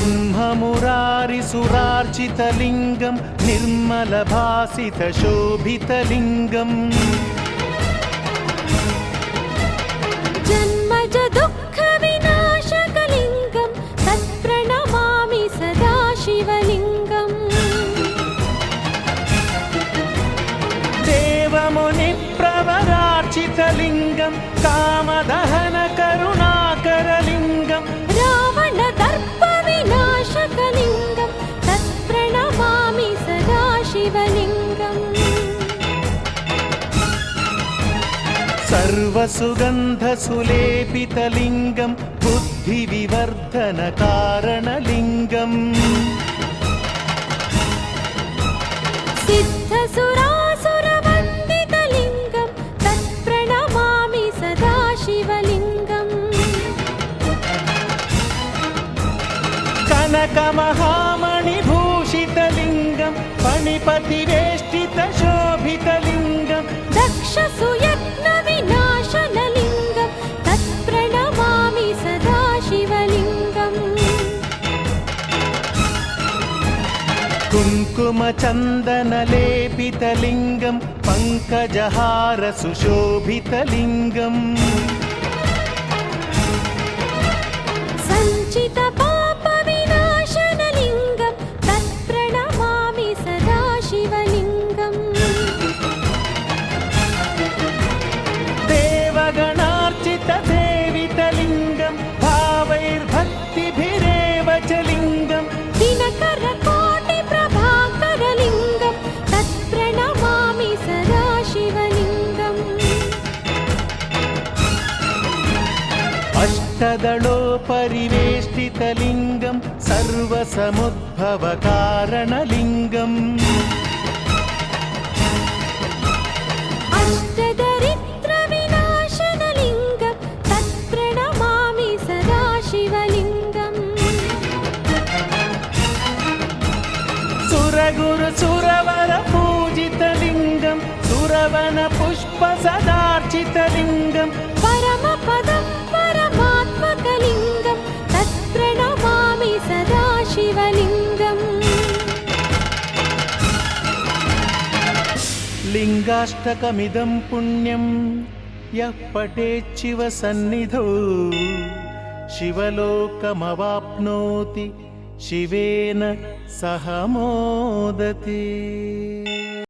ब्रह्ममुरारिसुरार्चितलिङ्गं निर्मलभासितशोभितलिङ्गम् जन्मज दुःखविनाशकलिङ्गं तत्प्रणमामि सदा शिवलिङ्गम् देवमुनिप्रवरार्चितलिङ्गं कामदहनकरुणाकरलिङ्गं रावणदर्पविनाशकलिङ्गं तत्प्रणमामि सदा शिवलिङ्गम् सर्वसुगन्धसुलेपितलिङ्गं बुद्धिविवर्धनकारणलिङ्गम् सिद्धसुरासुरवन्दितलिङ्गं तत्प्रणमामि सदा शिवलिङ्गम् कनकमहामणिभूषितलिङ्गं फणिपतिवेष्टितशोभितलिङ्गं दक्षसुयज्ञविनाशनलिङ्गं तत्प्रणमामि सदा शिवलिङ्गम् कुङ्कुमचन्दनलेपितलिङ्गं पङ्कजहारसुशोभितलिङ्गम् सञ्चितपापविनाशनलिङ्गं तत्प्रणमामि सदा शिवलिङ्गम् देवगणार्चितसेवितलिङ्गं भावैर्भक्तिभिरेव च लिङ्गं दिनकरकोटिप्रभाकरलिङ्गं तत्प्रणमामि सदा शिवलिङ्गम् अष्टदलोपरिवेष्टितलिङ्गं सर्वसमुद्भवकारणलिङ्गम् अष्टदरिद्रविनाशनलिङ्गं तत्प्रणमामि सदा शिवलिङ्गम् सुरगुरुसुरवरपूजितलिङ्गं सुरवनपुष्पसदार्चितलिङ्गं परमपदं परमात्मकलिङ्गं तत्प्रणमामि सदा शिवलिङ्गम् लिङ्गाष्टकमिदं पुण्यं यः पठेच्छिव सन्निधौ शिवलोकमवाप्नोति शिवेन सह मोदते।